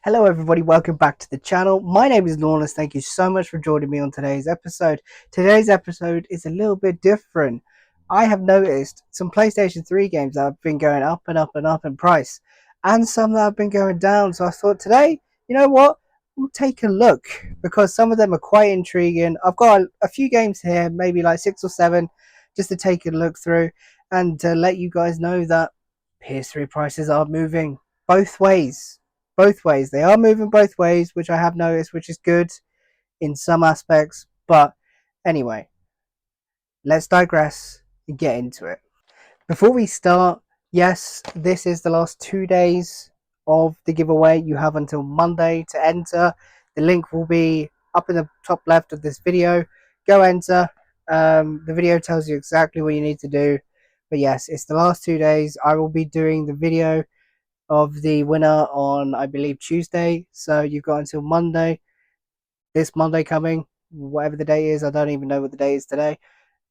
Hello everybody, welcome back to the channel. My name is Lawless. Thank you so much for joining me on today's episode. Today's episode is a little bit different. I have noticed some PlayStation 3 games that have been going up and up and up in price, and some that have been going down. So I thought today, you know what? We'll take a look because some of them are quite intriguing. I've got a few games here, maybe like 6 or 7, just to take a look through and to let you guys know that PS3 prices are moving both ways. They are moving both ways, which I have noticed, which is good in some aspects. But anyway, let's digress and get into it. Before we start, yes, this is the last 2 days of the giveaway. You have until Monday to enter. The link will be up in the top left of this video. Go enter. The video tells you exactly what you need to do. But yes, it's the last 2 days. I will be doing the video of the winner on, I believe, Tuesday. So you've got until Monday, this Monday coming, whatever the day is. I don't even know what the day is today.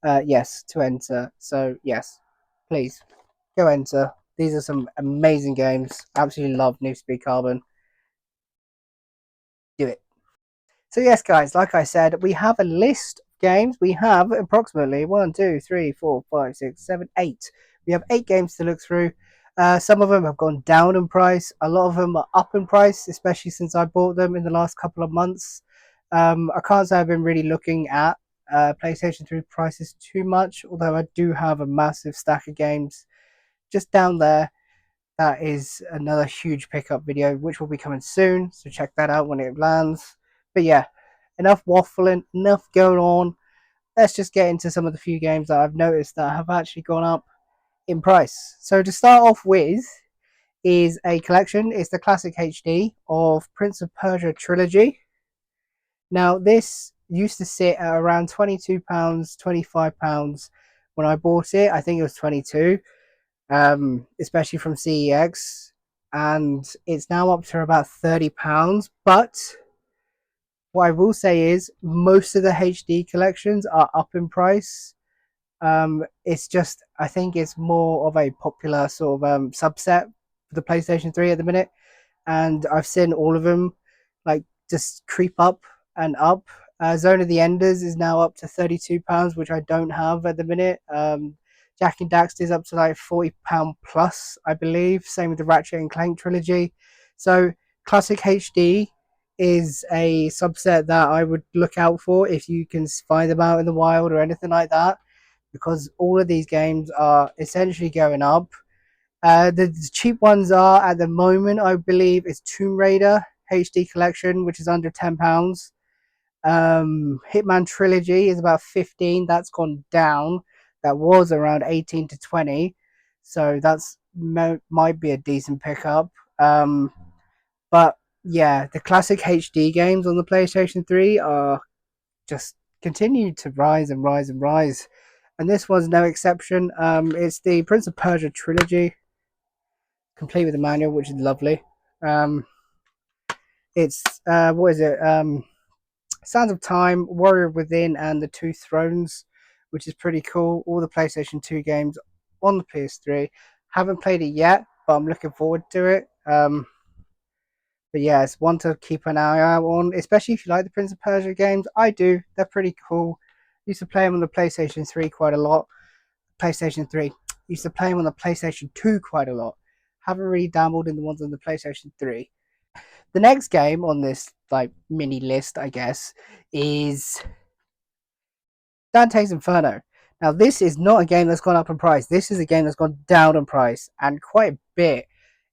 Yes, to enter. So yes, please go enter. These are some amazing games. Absolutely love New Speed Carbon. Do it. So yes, guys, like I said, we have a list of games. We have approximately 1, 2, 3, 4, 5, 6, 7, 8. We have 8 games to look through. Some of them have gone down in price. A lot of them are up in price, especially since I bought them in the last couple of months. I can't say I've been really looking at PlayStation 3 prices too much, although I do have a massive stack of games just down there. That is another huge pickup video, which will be coming soon. So check that out when it lands. But yeah, enough waffling, enough going on. Let's just get into some of the few games that I've noticed that have actually gone up in price. So to start off with is a collection. It's the classic HD of Prince of Persia trilogy. Now this used to sit at around £22, £25 when I bought it. I think it was 22, especially from CEX, and it's now up to about £30. But what I will say is most of the HD collections are up in price. It's just I think it's more of a popular sort of subset for the PlayStation 3 at the minute, and I've seen all of them like just creep up and up. Zone of the Enders is now up to £32, which I don't have at the minute. Jack and Daxter is up to like £40 plus, I believe. Same with the Ratchet and Clank trilogy. So classic HD is a subset that I would look out for if you can find them out in the wild or anything like that, because all of these games are essentially going up. The cheap ones are at the moment, I believe, is Tomb Raider HD Collection, which is under £10. Hitman Trilogy is about 15. That's gone down. That was around 18 to 20. So that's might be a decent pickup. But yeah, the classic HD games on the PlayStation 3 are just continue to rise and rise and rise. And this one's no exception. It's the Prince of Persia trilogy, complete with the manual, which is lovely. Um, it's what is it? Sands of Time, Warrior Within, and the Two Thrones, which is pretty cool. All the PlayStation 2 games on the PS3. Haven't played it yet, but I'm looking forward to it. But yeah, it's one to keep an eye out on, especially if you like the Prince of Persia games. I do. They're pretty cool. Used to play them on the PlayStation 3 quite a lot. PlayStation 3. Used to play them on the PlayStation 2 quite a lot. Haven't really dabbled in the ones on the PlayStation 3. The next game on this like mini list, I guess, is Dante's Inferno. Now, this is not a game that's gone up in price. This is a game that's gone down in price, and quite a bit.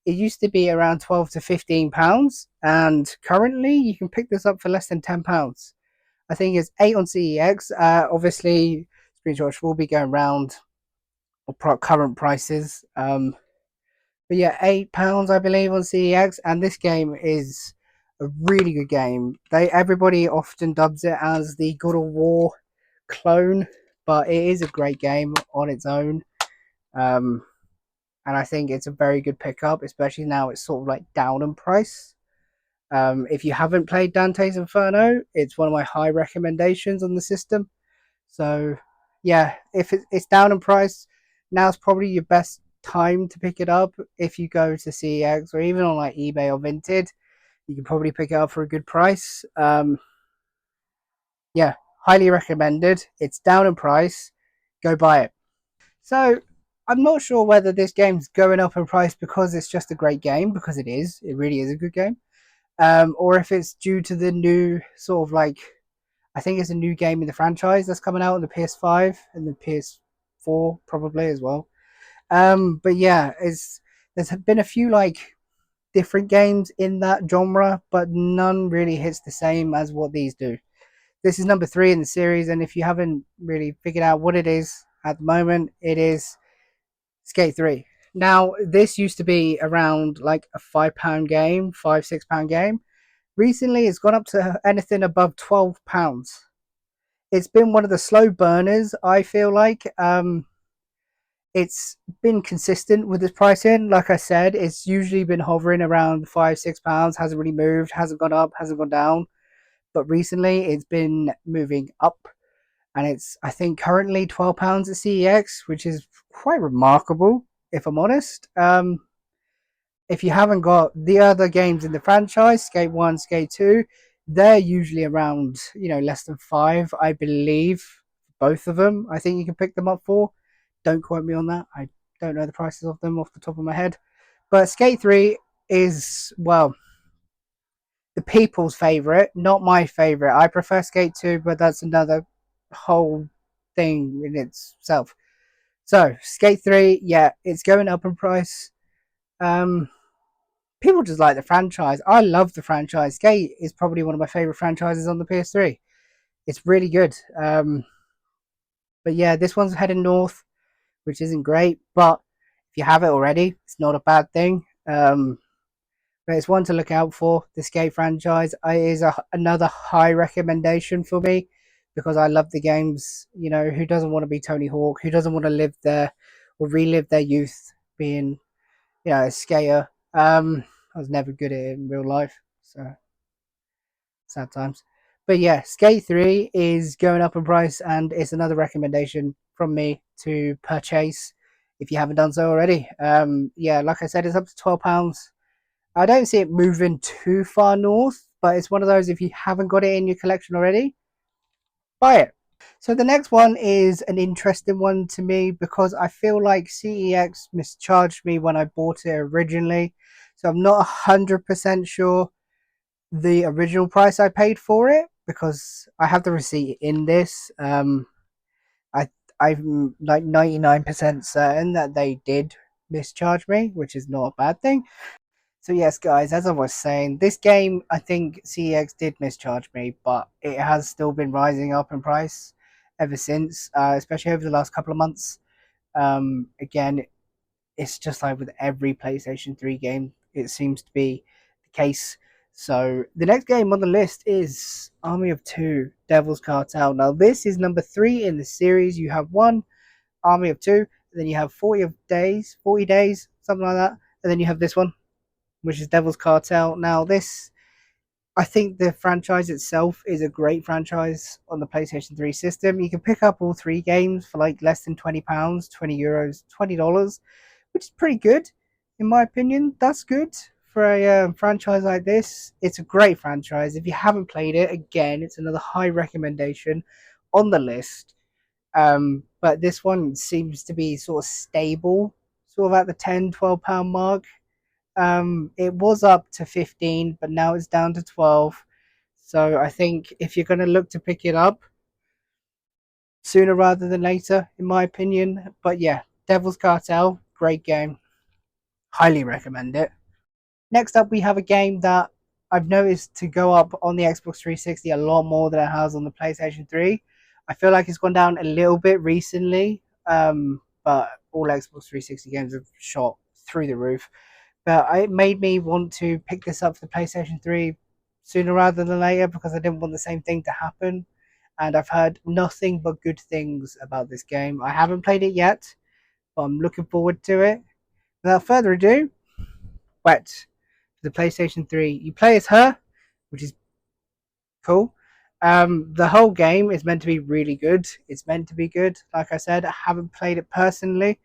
It used to be around £12 to £15, and currently you can pick this up for less than £10. I think it's 8 on CEX. Obviously, screenshots will be going around current prices. But yeah, £8 I believe on CEX, and this game is a really good game. Everybody often dubs it as the God of War clone, but it is a great game on its own. Um, and I think it's a very good pickup, especially now it's sort of like down in price. If you haven't played Dante's Inferno, it's one of my high recommendations on the system. So yeah, if it's down in price, now's probably your best time to pick it up if you go to CEX or even on like eBay or Vinted. You can probably pick it up for a good price. Yeah, highly recommended. It's down in price. Go buy it. So I'm not sure whether this game's going up in price because it's just a great game, because it is. It really is a good game. Or if it's due to the new sort of like, I think it's a new game in the franchise that's coming out on the PS5 and the PS4 probably as well. But yeah, it's there's been a few like different games in that genre, but none really hits the same as what these do. This is number three in the series, and if you haven't really figured out what it is at the moment, it is Skate 3. Now, this used to be around like a £5 game, £6 game. Recently, it's gone up to anything above £12. It's been one of the slow burners, I feel like. It's been consistent with its pricing. Like I said, it's usually been hovering around £5, £6, hasn't really moved, hasn't gone up, hasn't gone down. But recently, it's been moving up, and it's I think currently £12 at CEX, which is quite remarkable, if I'm honest. If you haven't got the other games in the franchise, Skate 1, Skate 2, they're usually around, less than 5, I believe. Both of them, I think you can pick them up for. Don't quote me on that. I don't know the prices of them off the top of my head. But Skate 3 is, well, the people's favorite, not my favorite. I prefer Skate 2, but that's another whole thing in itself. So, Skate 3, yeah, it's going up in price. Um, People just like the franchise. I love the franchise. Skate is probably one of my favorite franchises on the PS3. It's really good. But yeah, this one's heading north, which isn't great. But if you have it already, it's not a bad thing. But it's one to look out for. The Skate franchise is another high recommendation for me because I love the games. Who doesn't want to be Tony Hawk? Who doesn't want to live there or relive their youth being, a skater? I was never good at it in real life, so sad times. But yeah, Skate 3 is going up in price, and it's another recommendation from me to purchase if you haven't done so already. Yeah, like I said, it's up to £12. I don't see it moving too far north, but it's one of those, if you haven't got it in your collection already, buy it. So the next one is an interesting one to me because I feel like CEX mischarged me when I bought it originally. So I'm not 100% sure the original price I paid for it because I have the receipt in this. I I'm like 99% certain that they did mischarge me, which is not a bad thing. So yes, guys, as I was saying, this game I think CEX did mischarge me, but it has still been rising up in price ever since, especially over the last couple of months. Again, it's just like with every PlayStation 3 game, it seems to be the case. So the next game on the list is Army of Two, Devil's Cartel. Now this is number three in the series. You have one Army of Two, and then you have 40 days, something like that, and then you have this one, which is Devil's Cartel. Now this, I think the franchise itself is a great franchise on the PlayStation 3 system. You can pick up all three games for like less than £20, €20, $20, which is pretty good, in my opinion. That's good for a franchise like this. It's a great franchise. If you haven't played it, again, it's another high recommendation on the list. But this one seems to be sort of stable, sort of at the £10, £12 mark. It was up to 15, but now it's down to 12. So I think if you're going to look to pick it up sooner rather than later, in my opinion. But yeah, Devil's Cartel, great game. Highly recommend it. Next up, we have a game that I've noticed to go up on the Xbox 360 a lot more than it has on the PlayStation 3. I feel like it's gone down a little bit recently, but all Xbox 360 games have shot through the roof. But it made me want to pick this up for the PlayStation 3 sooner rather than later because I didn't want the same thing to happen. And I've heard nothing but good things about this game. I haven't played it yet, but I'm looking forward to it. Without further ado, Wet, the PlayStation 3. You play as her, which is cool. The whole game is meant to be really good. It's meant to be good. Like I said, I haven't played it personally,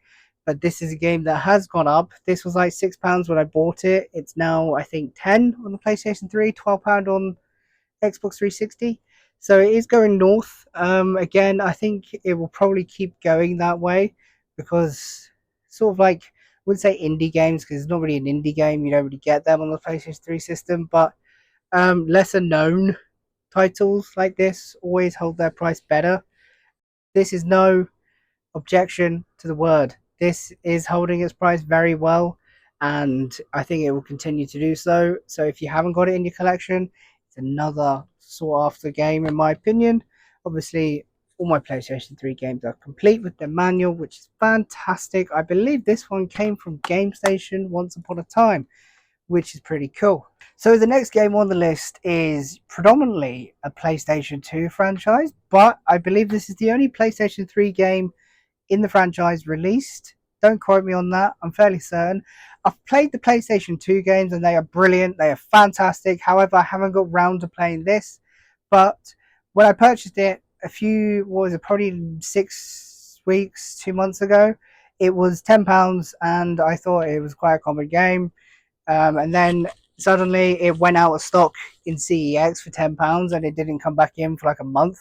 but this is a game that has gone up. This was like £6 when I bought it. It's now I think 10 on the PlayStation 3, £12 on Xbox 360. So it is going north. Again, I think it will probably keep going that way because sort of like I wouldn't say indie games because it's not really an indie game. You don't really get them on the PlayStation 3 system, but lesser known titles like this always hold their price better. This is no objection to the word. This is holding its price very well, and I think it will continue to do so. So if you haven't got it in your collection, it's another sought after game, in my opinion. Obviously, all my PlayStation 3 games are complete with their manual, which is fantastic. I believe this one came from GameStation once upon a time, which is pretty cool. So the next game on the list is predominantly a PlayStation 2 franchise, but I believe this is the only PlayStation 3 game in the franchise released. Don't quote me on that. I'm fairly certain. I've played the PlayStation 2 games and they are brilliant. They are fantastic. However, I haven't got round to playing this. But when I purchased it what was it, probably 6 weeks, 2 months ago, it was £10 and I thought it was quite a common game. And then suddenly it went out of stock in CEX for £10 and it didn't come back in for like a month.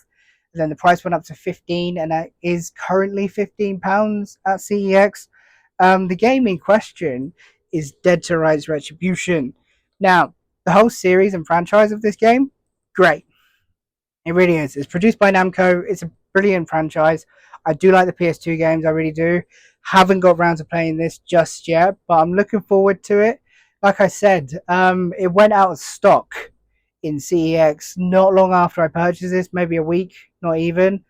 And then the price went up to 15 and it is currently £15 at CEX. The game in question is Dead to Rights Retribution. Now, the whole series and franchise of this game, great. It really is. It's produced by Namco. It's a brilliant franchise. I do like the PS2 games. I really do. Haven't got around to playing this just yet, but I'm looking forward to it. Like I said, it went out of stock in CEX not long after I purchased this, maybe a week, not even.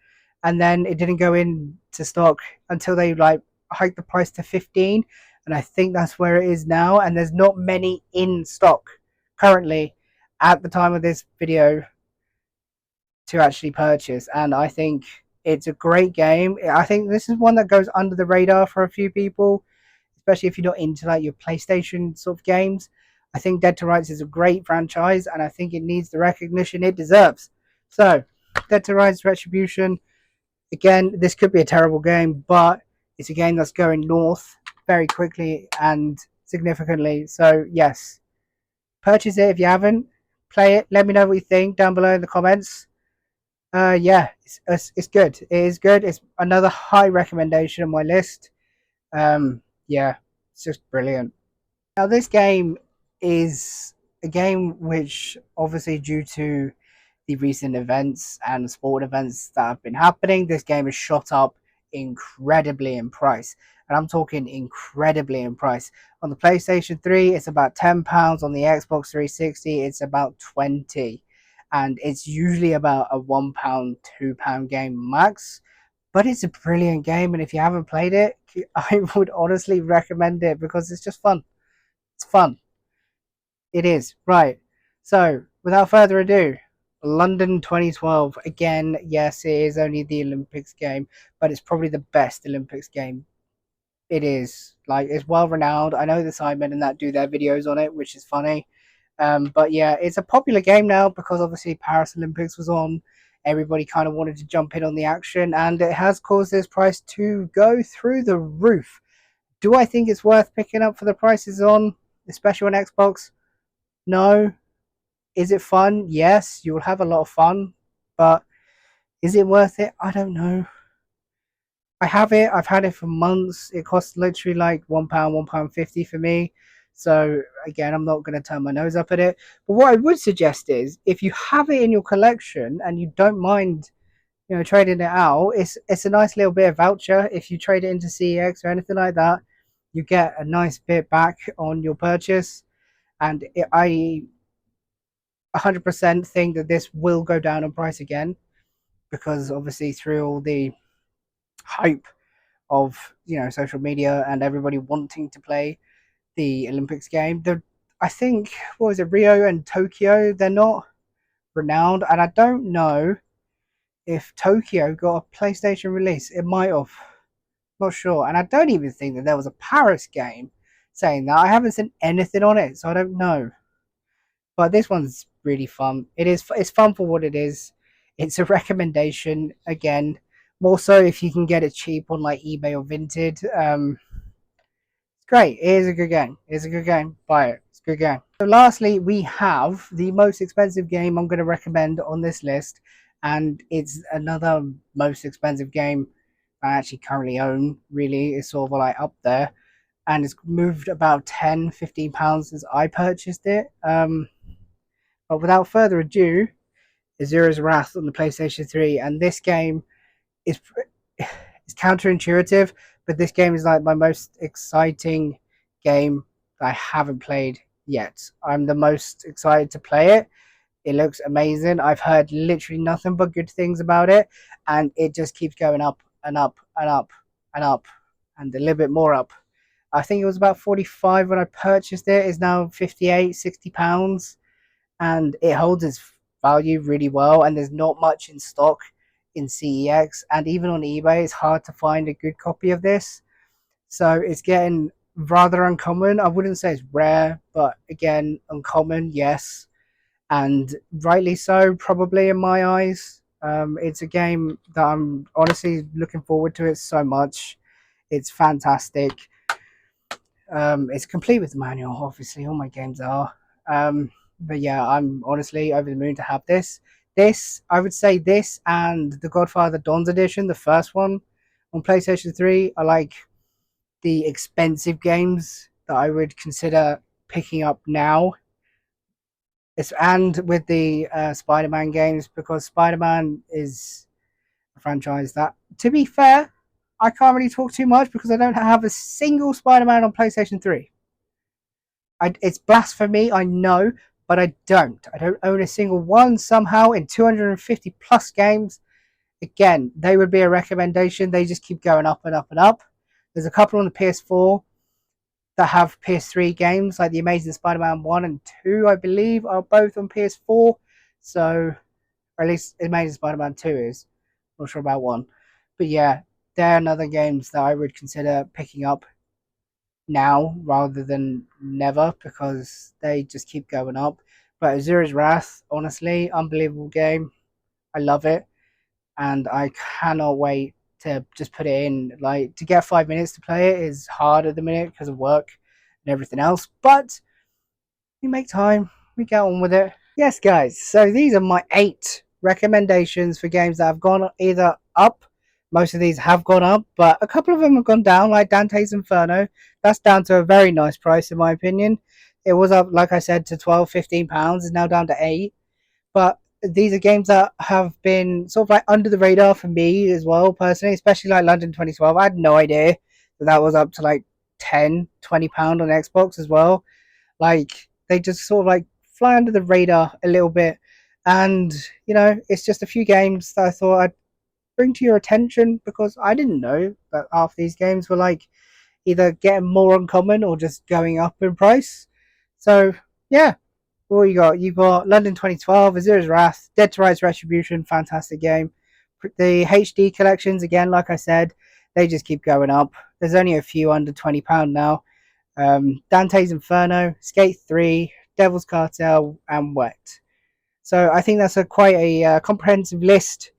And then it didn't go into stock until they like hiked the price to 15, and I think that's where it is now. And there's not many in stock currently at the time of this video to actually purchase, and I think it's a great game. I think this is one that goes under the radar for a few people, especially if you're not into like your PlayStation sort of games. I think Dead to Rights is a great franchise, and I think it needs the recognition it deserves. So, Dead to Rights Retribution. Again, this could be a terrible game, but it's a game that's going north very quickly and significantly. So, yes, purchase it if you haven't. Play it. Let me know what you think down below in the comments. Yeah, it's good. It is good. It's another high recommendation on my list. Yeah, it's just brilliant. Now, this game is a game which, obviously, due to the recent events and sport events that have been happening, this game has shot up incredibly in price. And I'm talking incredibly in price. On the PlayStation 3, it's about £10. On the Xbox 360, it's about 20, and it's usually about a £1, £2 game max. But it's a brilliant game, and if you haven't played it, I would honestly recommend it because it's just fun. It's fun. It is. Right. So, without further ado, London 2012. Again, yes, it is only the Olympics game, but it's probably the best Olympics game. It is. Like, it's well renowned. I know the Simon and that do their videos on it, which is funny. But yeah, it's a popular game now because obviously Paris Olympics was on. Everybody kind of wanted to jump in on the action, and it has caused this price to go through the roof. Do I think it's worth picking up for the prices on, especially on Xbox? No. Is it fun? Yes, you will have a lot of fun, but is it worth it? I don't know. I have it. I've had it for months. It costs literally like £1, £1.50 for me. So again, I'm not going to turn my nose up at it. But what I would suggest is, if you have it in your collection and you don't mind, trading it out, it's a nice little bit of voucher. If you trade it into CEX or anything like that, you get a nice bit back on your purchase. And I 100% think that this will go down in price again, because obviously through all the hype of social media and everybody wanting to play the Olympics game, I think, what was it, Rio and Tokyo, they're not renowned, and I don't know if Tokyo got a PlayStation release. It might have, not sure. And I don't even think that there was a Paris game saying that. I haven't seen anything on it, so I don't know. But this one's really fun. It's fun for what it is. It's a recommendation again, more so if you can get it cheap on like eBay or Vinted. Great. It is a good game. It's a good game. Buy it. It's a good game. So lastly, we have the most expensive game I'm going to recommend on this list, and it's another most expensive game I actually currently own. Really, it's sort of like up there, and it's moved about 10, 15 pounds since I purchased it. But without further ado, Azura's Wrath on the PlayStation 3, and this game is it's counterintuitive, but this game is like my most exciting game that I haven't played yet. I'm the most excited to play it. It looks amazing. I've heard literally nothing but good things about it, and it just keeps going up and up and up and up and a little bit more up. I think it was about 45 when I purchased it. It's now 58, £60, and it holds its value really well. And there's not much in stock in CEX, and even on eBay, it's hard to find a good copy of this. So it's getting rather uncommon. I wouldn't say it's rare, but again, uncommon, yes, and rightly so, probably in my eyes. It's a game that I'm honestly looking forward to it so much. It's fantastic. It's complete with the manual, obviously. All my games are. But yeah, I'm honestly over the moon to have this. This, I would say, this and the Godfather Dons edition, the first one on PlayStation 3, are like the expensive games that I would consider picking up now. And with the Spider-Man games, because Spider-Man is a franchise that, to be fair, I can't really talk too much because I don't have a single Spider-Man on PlayStation 3. It's blasphemy, I know, but I don't. I don't own a single one somehow in 250 plus games. Again, they would be a recommendation. They just keep going up and up and up. There's a couple on the PS4 that have PS3 games, like the Amazing Spider-Man 1 and 2, I believe, are both on PS4. So, or at least Amazing Spider-Man 2 is. Not sure about 1. But yeah, they're another games that I would consider picking up now rather than never because they just keep going up. But Azura's Wrath, honestly, unbelievable game. I love it, and I cannot wait to just put it in. Like, to get 5 minutes to play it is hard at the minute because of work and everything else, but we make time, we get on with it. Yes, guys, so these are my 8 recommendations for games that have gone either up. Most of these have gone up, but a couple of them have gone down, like Dante's Inferno. That's down to a very nice price, in my opinion. It was up, like I said, to 12, £15. It's now down to 8. But these are games that have been sort of like under the radar for me as well, personally, especially like London 2012. I had no idea that that was up to like 10, £20 on Xbox as well. Like, they just sort of like fly under the radar a little bit. And, you know, it's just a few games that I thought I'd bring to your attention because I didn't know that half these games were like either getting more uncommon or just going up in price. So, yeah. What you got? You've got London 2012, Azura's Wrath, Dead to Rights Retribution, fantastic game. The HD collections, again, like I said, they just keep going up. There's only a few under £20 now. Dante's Inferno, Skate 3, Devil's Cartel, and Wet. So I think that's quite a comprehensive list.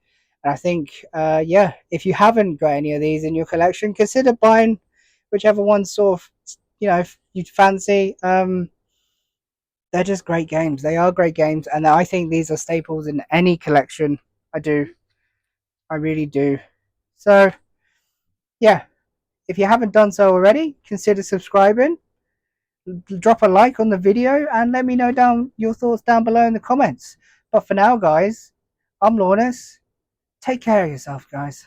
And I think, yeah, if you haven't got any of these in your collection, consider buying whichever one sort of, you know, if you fancy. They're just great games. They are great games, and I think these are staples in any collection. I do. I really do. So, yeah, if you haven't done so already, consider subscribing. Drop a like on the video and let me know down your thoughts down below in the comments. But for now, guys, I'm Lawrence. Take care of yourself, guys.